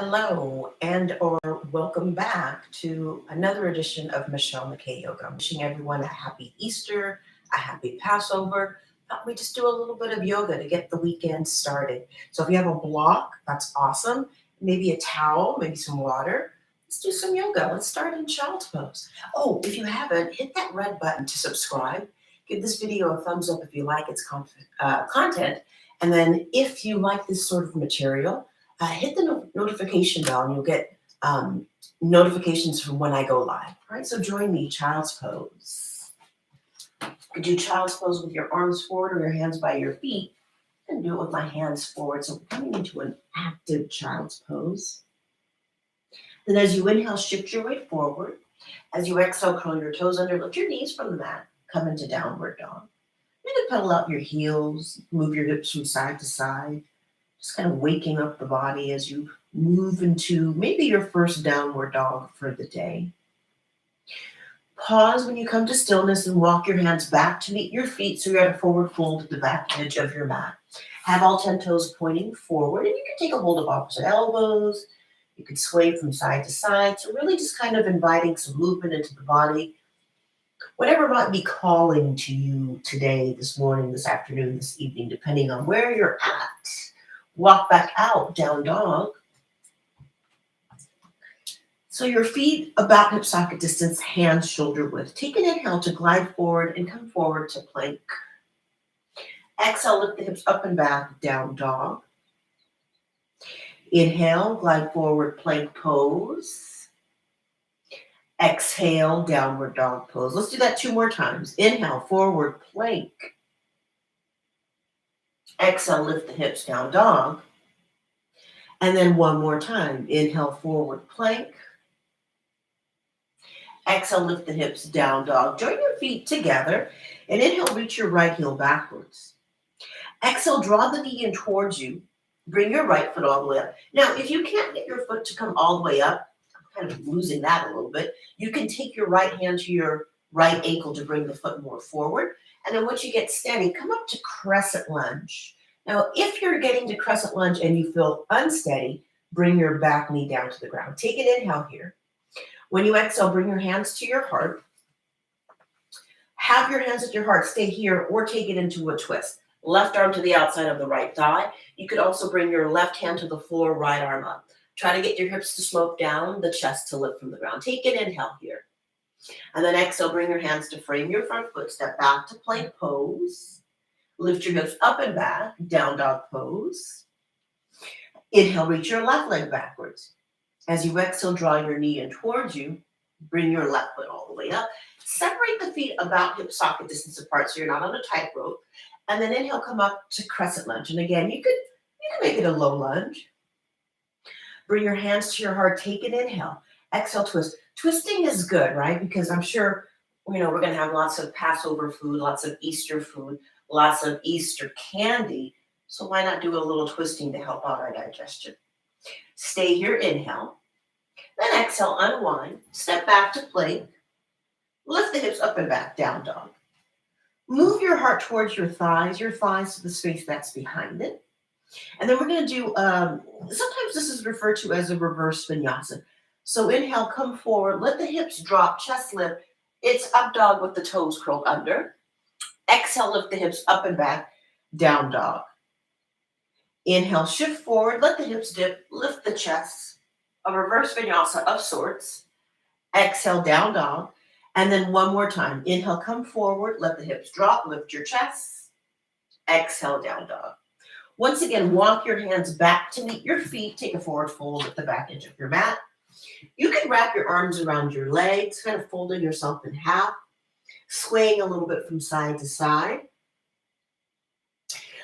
Hello and or welcome back to another edition of Michelle McKay Yoga. I'm wishing everyone a happy Easter, a happy Passover. Thought we just do a little bit of yoga to get the weekend started. So if you have a block, that's awesome. Maybe a towel, maybe some water. Let's do some yoga. Let's start in child's pose. Oh, if you haven't, hit that red button to subscribe. Give this video a thumbs up if you like its content. And then if you like this sort of material, hit the notification bell and you'll get notifications from when I go live. All right, so join me, child's pose. You could do child's pose with your arms forward or your hands by your feet. And do it with my hands forward. So we're coming into an active child's pose. Then as you inhale, shift your weight forward. As you exhale, curl your toes under, lift your knees from the mat, come into downward dog. You can pedal out your heels, move your hips from side to side. Just kind of waking up the body as you move into maybe your first downward dog for the day. Pause when you come to stillness and walk your hands back to meet your feet so you're at a forward fold at the back edge of your mat. Have all 10 toes pointing forward, and you can take a hold of opposite elbows. You can sway from side to side. So really just kind of inviting some movement into the body. Whatever might be calling to you today, this morning, this afternoon, this evening, depending on where you're at. Walk back out, down dog. So your feet about hip socket distance, hands shoulder width. Take an inhale to glide forward and come forward to plank. Exhale, lift the hips up and back, down dog. Inhale, glide forward, plank pose. Exhale, downward dog pose. Let's do that 2 more times. Inhale, forward, plank. Exhale, lift the hips, down dog. And then 1 more time. Inhale, forward, plank. Exhale, lift the hips, down dog. Join your feet together. And inhale, reach your right heel backwards. Exhale, draw the knee in towards you. Bring your right foot all the way up. Now, if you can't get your foot to come all the way up, I'm kind of losing that a little bit, you can take your right hand to your right ankle to bring the foot more forward. And then once you get steady, come up to Crescent Lunge. Now, if you're getting to Crescent Lunge and you feel unsteady, bring your back knee down to the ground. Take an inhale here. When you exhale, bring your hands to your heart. Have your hands at your heart. Stay here or take it into a twist. Left arm to the outside of the right thigh. You could also bring your left hand to the floor, right arm up. Try to get your hips to slope down, the chest to lift from the ground. Take an inhale here. And then exhale, bring your hands to frame your front foot. Step back to plank pose. Lift your hips up and back, down dog pose. Inhale, reach your left leg backwards. As you exhale, draw your knee in towards you. Bring your left foot all the way up. Separate the feet about hip socket distance apart so you're not on a tightrope. And then inhale, come up to Crescent Lunge. And again, you can make it a low lunge. Bring your hands to your heart. Take an inhale. Exhale, twist. Twisting is good, right? Because I'm sure, we're going to have lots of Passover food, lots of Easter food, lots of Easter candy. So why not do a little twisting to help out our digestion? Stay here, inhale. Then exhale, unwind. Step back to plank. Lift the hips up and back, down dog. Move your heart towards your thighs to the space that's behind it. And then we're going to do, sometimes this is referred to as a reverse vinyasa. So inhale, come forward, let the hips drop, chest lift. It's up dog with the toes curled under. Exhale, lift the hips up and back, down dog. Inhale, shift forward, let the hips dip, lift the chest. A reverse vinyasa of sorts. Exhale, down dog. And then 1 more time. Inhale, come forward, let the hips drop, lift your chest. Exhale, down dog. Once again, walk your hands back to meet your feet. Take a forward fold at the back edge of your mat. You can wrap your arms around your legs, kind of folding yourself in half, swaying a little bit from side to side.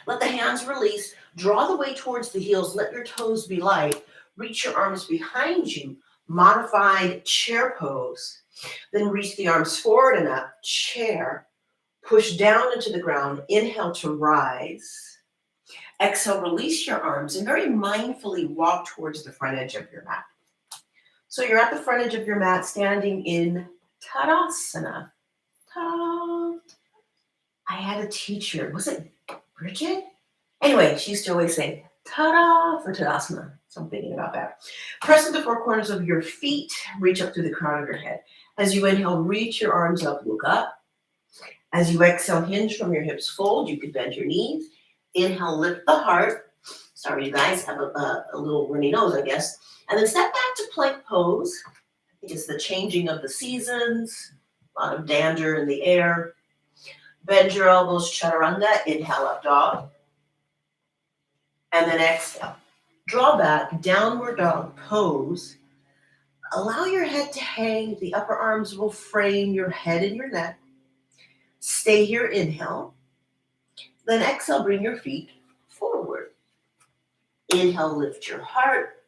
Let the hands release. Draw the weight towards the heels. Let your toes be light. Reach your arms behind you. Modified chair pose. Then reach the arms forward and up. Chair. Push down into the ground. Inhale to rise. Exhale, release your arms and very mindfully walk towards the front edge of your mat. So you're at the front edge of your mat, standing in Tadasana. Ta-da. I had a teacher, was it Bridget? Anyway, she used to always say, ta-da, for Tadasana. So I'm thinking about that. Press the four corners of your feet, reach up through the crown of your head. As you inhale, reach your arms up, look up. As you exhale, hinge from your hips, fold. You could bend your knees. Inhale, lift the heart. Sorry, you guys have a little runny nose, I guess. And then step back to plank pose. I think it's the changing of the seasons. A lot of danger in the air. Bend your elbows, Chaturanga. Inhale, up dog. And then exhale. Draw back, downward dog pose. Allow your head to hang. The upper arms will frame your head and your neck. Stay here, inhale. Then exhale, bring your feet forward. Inhale, lift your heart.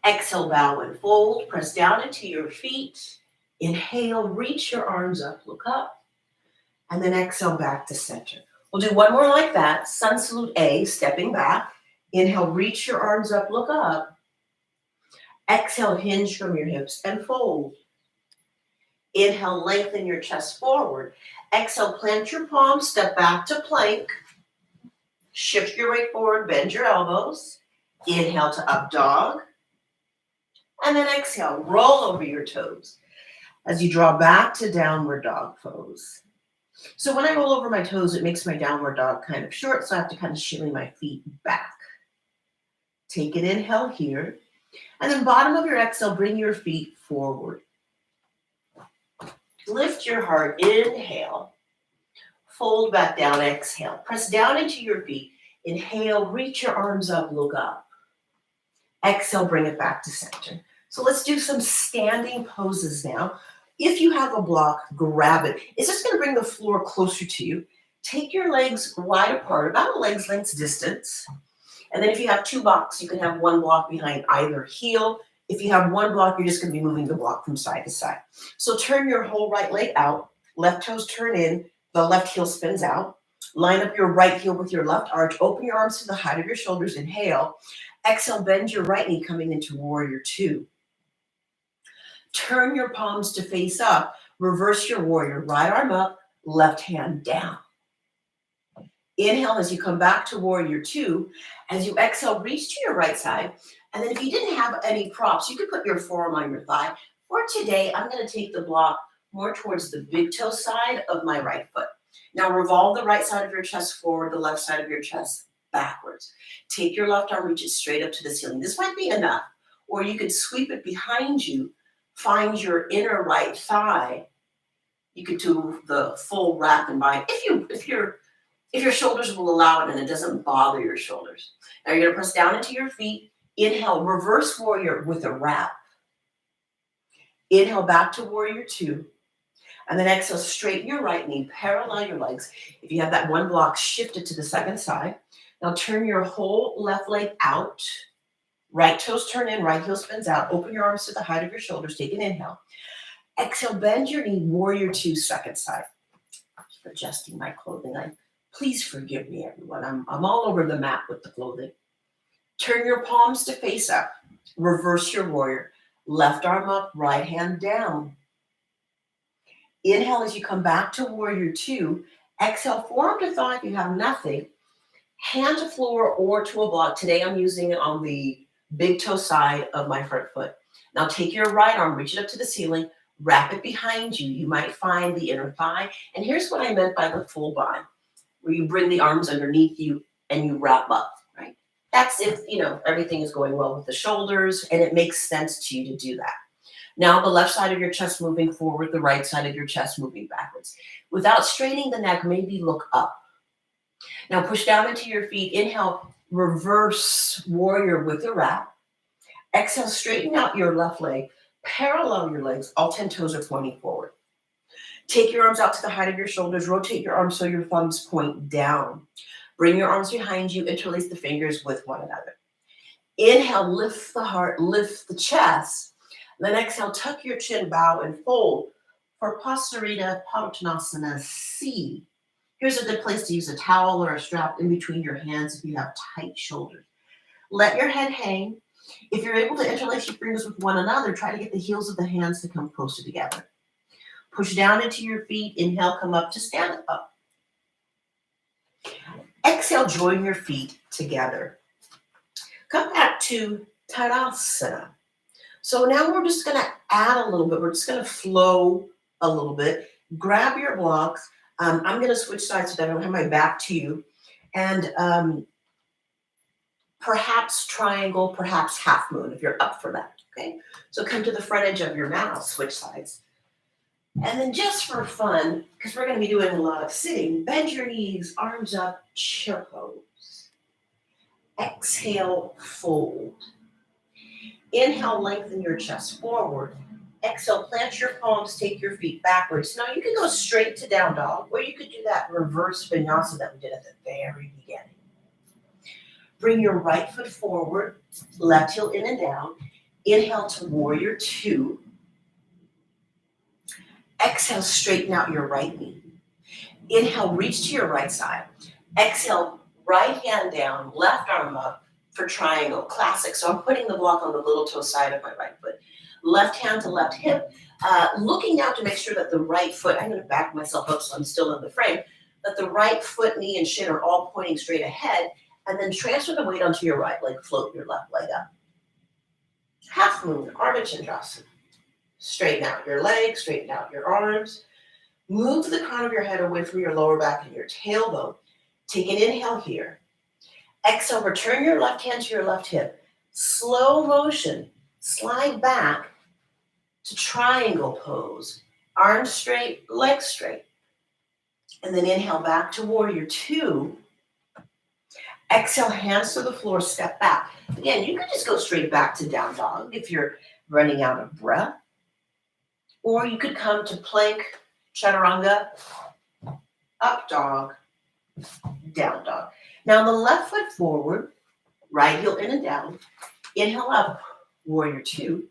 Exhale, bow and fold. Press down into your feet. Inhale, reach your arms up, look up. And then exhale, back to center. We'll do one more like that. Sun salute A, stepping back. Inhale, reach your arms up, look up. Exhale, hinge from your hips and fold. Inhale, lengthen your chest forward. Exhale, plant your palms, step back to plank. Shift your weight forward, bend your elbows. Inhale to up dog. And then exhale, roll over your toes as you draw back to downward dog pose. So when I roll over my toes, it makes my downward dog kind of short, so I have to kind of shimmy my feet back. Take an inhale here. And then bottom of your exhale, bring your feet forward. Lift your heart, inhale. Fold back down, exhale. Press down into your feet. Inhale, reach your arms up, look up. Exhale, bring it back to center. So let's do some standing poses now. If you have a block, grab it. It's just going to bring the floor closer to you. Take your legs wide apart, about a leg's length distance. And then if you have two blocks, you can have one block behind either heel. If you have one block, you're just going to be moving the block from side to side. So turn your whole right leg out. Left toes turn in. The left heel spins out. Line up your right heel with your left arch. Open your arms to the height of your shoulders. Inhale. Exhale, bend your right knee coming into warrior two. Turn your palms to face up. Reverse your warrior. Right arm up, left hand down. Inhale as you come back to warrior two. As you exhale, reach to your right side. And then if you didn't have any props, you could put your forearm on your thigh. For today, I'm going to take the block more towards the big toe side of my right foot. Now revolve the right side of your chest forward, the left side of your chest backwards. Take your left arm, reach it straight up to the ceiling. This might be enough. Or you could sweep it behind you, find your inner right thigh. You could do the full wrap and bind if your shoulders will allow it and it doesn't bother your shoulders. Now you're going to press down into your feet. Inhale, reverse warrior with a wrap. Inhale back to warrior two. And then exhale, straighten your right knee, parallel your legs. If you have that one block, shift it to the second side. Now turn your whole left leg out. Right toes turn in, right heel spins out. Open your arms to the height of your shoulders. Take an inhale. Exhale, bend your knee, warrior two, second side. Adjusting my clothing. Please forgive me, everyone. I'm all over the map with the clothing. Turn your palms to face up. Reverse your warrior. Left arm up, right hand down. Inhale as you come back to warrior two. Exhale, forearm to thigh if you have nothing. Hand to floor or to a block. Today I'm using it on the big toe side of my front foot. Now take your right arm, reach it up to the ceiling, wrap it behind you. You might find the inner thigh. And here's what I meant by the full bind, where you bring the arms underneath you and you wrap up, right? That's if, everything is going well with the shoulders and it makes sense to you to do that. Now the left side of your chest moving forward, the right side of your chest moving backwards. Without straining the neck, maybe look up. Now push down into your feet. Inhale, reverse warrior with a wrap. Exhale, straighten out your left leg. Parallel your legs. All 10 toes are pointing forward. Take your arms out to the height of your shoulders. Rotate your arms so your thumbs point down. Bring your arms behind you. Interlace the fingers with one another. Inhale, lift the heart, lift the chest. Then exhale, tuck your chin, bow, and fold for Pasarita Padottanasana C. Here's a good place to use a towel or a strap in between your hands if you have tight shoulders. Let your head hang. If you're able to interlace your fingers with one another, try to get the heels of the hands to come closer together. Push down into your feet. Inhale, come up to stand up. Exhale, join your feet together. Come back to Tadasana. So now we're just going to add a little bit. We're just going to flow a little bit. Grab your blocks. I'm going to switch sides so that I don't have my back to you. And perhaps triangle, perhaps half moon if you're up for that. Okay. So come to the front edge of your mat. I'll switch sides. And then just for fun, because we're going to be doing a lot of sitting, bend your knees, arms up, chair pose. Exhale, fold. Inhale, lengthen your chest forward. Exhale, plant your palms, take your feet backwards. Now you can go straight to down dog, or you could do that reverse vinyasa that we did at the very beginning. Bring your right foot forward, left heel in and down. Inhale to warrior two. Exhale, straighten out your right knee. Inhale, reach to your right side. Exhale, right hand down, left arm up for triangle, classic. So I'm putting the block on the little toe side of my right foot. Left hand to left hip, looking out to make sure that the right foot, I'm going to back myself up so I'm still in the frame, that the right foot, knee, and shin are all pointing straight ahead, and then transfer the weight onto your right leg, float your left leg up. Half moon, Ardha Chandrasana. Straighten out your legs, straighten out your arms. Move the crown of your head away from your lower back and your tailbone. Take an inhale here. Exhale, return your left hand to your left hip. Slow motion, slide back to triangle pose. Arms straight, legs straight. And then inhale back to warrior two. Exhale, hands to the floor, step back. Again, you can just go straight back to down dog if you're running out of breath. Or you could come to plank, chaturanga, up dog, down dog. Now the left foot forward, right heel in and down. Inhale up, warrior two.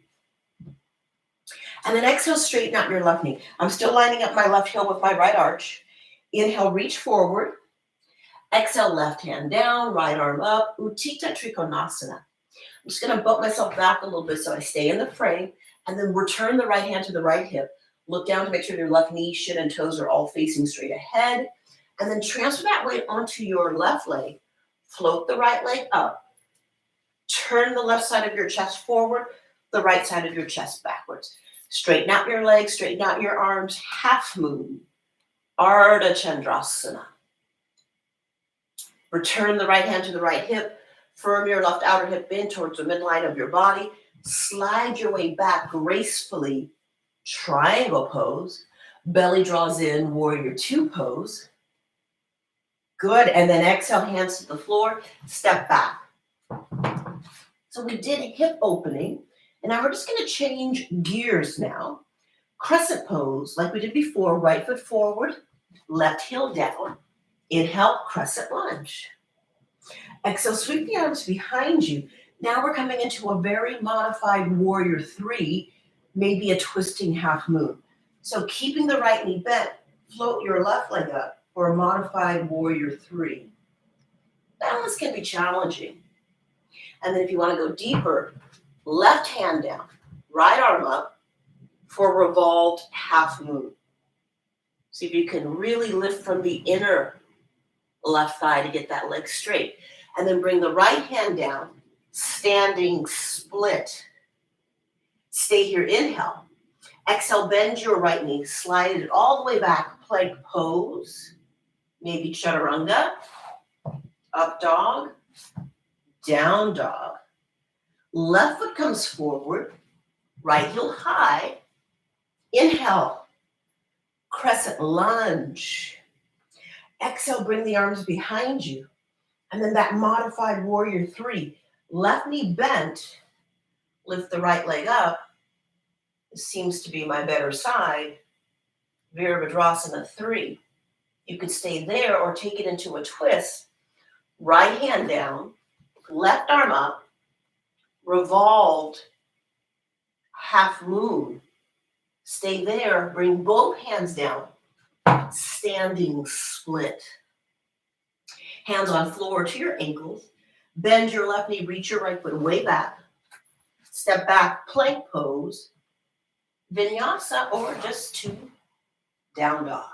And then exhale, straighten out your left knee. I'm still lining up my left heel with my right arch. Inhale, reach forward. Exhale, left hand down, right arm up, Utthita Trikonasana. I'm just going to bump myself back a little bit so I stay in the frame, and then return the right hand to the right hip. Look down to make sure your left knee, shin, and toes are all facing straight ahead, and then transfer that weight onto your left leg. Float the right leg up. Turn the left side of your chest forward, the right side of your chest backwards. Straighten out your legs, straighten out your arms, half moon, Ardha Chandrasana. Return the right hand to the right hip. Firm your left outer hip in towards the midline of your body. Slide your way back gracefully. Triangle pose. Belly draws in, warrior two pose. Good. And then exhale, hands to the floor. Step back. So we did hip opening. And now we're just going to change gears now. Crescent pose, like we did before. Right foot forward, left heel down. Inhale, crescent lunge. Exhale, sweep the arms behind you. Now we're coming into a very modified warrior three, maybe a twisting half moon. So keeping the right knee bent, float your left leg up for a modified warrior three. Balance can be challenging. And then if you want to go deeper, left hand down, right arm up for revolved half moon. See if you can really lift from the inner left thigh to get that leg straight. And then bring the right hand down, standing split. Stay here, inhale. Exhale, bend your right knee, slide it all the way back, plank pose. Maybe chaturanga, up dog, down dog. Left foot comes forward, right heel high. Inhale, crescent lunge. Exhale, bring the arms behind you. And then that modified warrior three. Left knee bent, lift the right leg up. This seems to be my better side. Virabhadrasana 3. You could stay there or take it into a twist. Right hand down, left arm up, revolved half moon. Stay there, bring both hands down, standing split. Hands on floor to your ankles. Bend your left knee, reach your right foot way back. Step back, plank pose. Vinyasa or just two, down dog.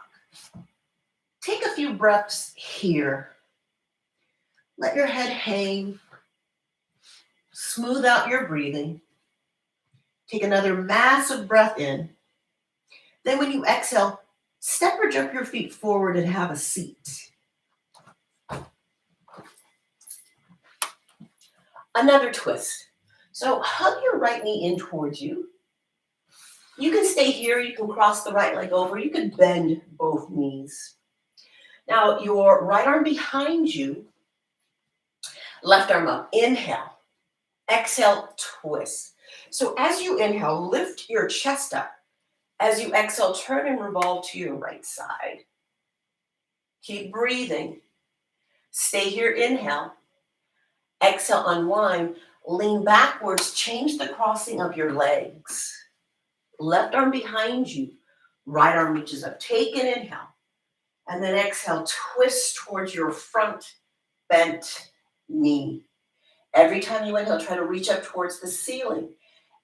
Take a few breaths here. Let your head hang. Smooth out your breathing. Take another massive breath in. Then when you exhale, step or jump your feet forward and have a seat. Another twist. So hug your right knee in towards you. You can stay here. You can cross the right leg over. You can bend both knees. Now your right arm behind you, left arm up. Inhale. Exhale, twist. So as you inhale, lift your chest up. As you exhale, turn and revolve to your right side. Keep breathing. Stay here, inhale. Exhale, unwind. Lean backwards, change the crossing of your legs. Left arm behind you, right arm reaches up. Take an inhale. And then exhale, twist towards your front bent knee. Every time you inhale, try to reach up towards the ceiling.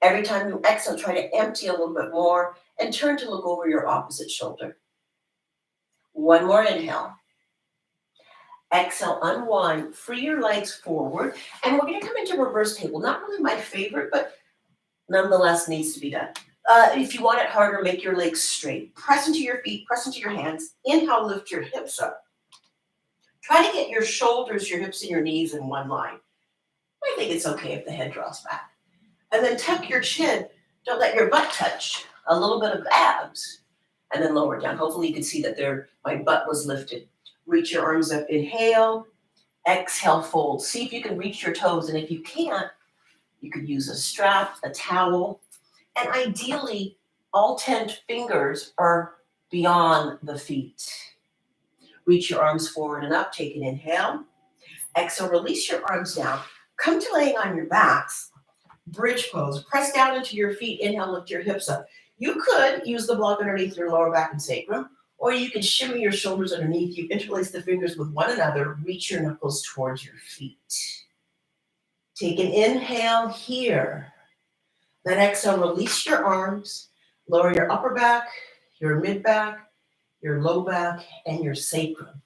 Every time you exhale, try to empty a little bit more and turn to look over your opposite shoulder. One more inhale. Exhale, unwind, free your legs forward. And we're going to come into reverse table. Not really my favorite, but nonetheless needs to be done. If you want it harder, make your legs straight. Press into your feet, press into your hands. Inhale, lift your hips up. Try to get your shoulders, your hips, and your knees in one line. I think it's okay if the head draws back. And then tuck your chin. Don't let your butt touch. A little bit of abs. And then lower down. Hopefully you can see that my butt was lifted. Reach your arms up. Inhale. Exhale, fold. See if you can reach your toes. And if you can't, you could use a strap, a towel. And ideally, all 10 fingers are beyond the feet. Reach your arms forward and up. Take an inhale. Exhale, release your arms down. Come to laying on your backs. Bridge pose. Press down into your feet. Inhale, lift your hips up. You could use the block underneath your lower back and sacrum, or you could shimmy your shoulders underneath you, interlace the fingers with one another, reach your knuckles towards your feet. Take an inhale here. Then exhale, release your arms, lower your upper back, your mid back, your low back, and your sacrum.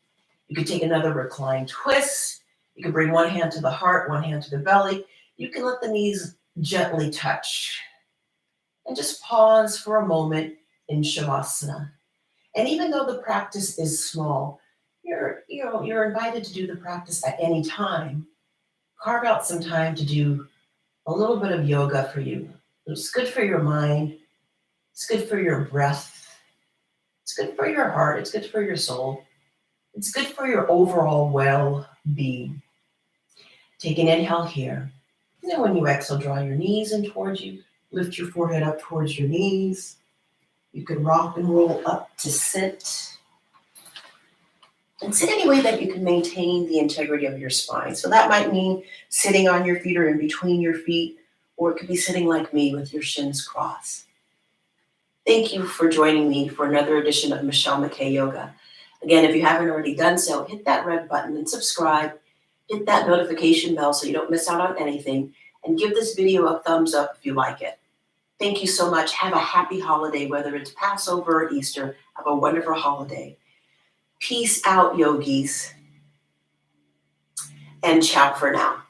You can take another recline twist. You can bring one hand to the heart, one hand to the belly. You can let the knees gently touch. And just pause for a moment in Shavasana. And even though the practice is small, you're invited to do the practice at any time. Carve out some time to do a little bit of yoga for you. It's good for your mind. It's good for your breath. It's good for your heart. It's good for your soul. It's good for your overall well-being. Take an inhale here. And then when you exhale, draw your knees in towards you. Lift your forehead up towards your knees. You can rock and roll up to sit. And sit any way that you can maintain the integrity of your spine. So that might mean sitting on your feet or in between your feet, or it could be sitting like me with your shins crossed. Thank you for joining me for another edition of Michelle McKay Yoga. Again, if you haven't already done so, hit that red button and subscribe. Hit that notification bell so you don't miss out on anything. And give this video a thumbs up if you like it. Thank you so much. Have a happy holiday, whether it's Passover or Easter. Have a wonderful holiday. Peace out, yogis. And ciao for now.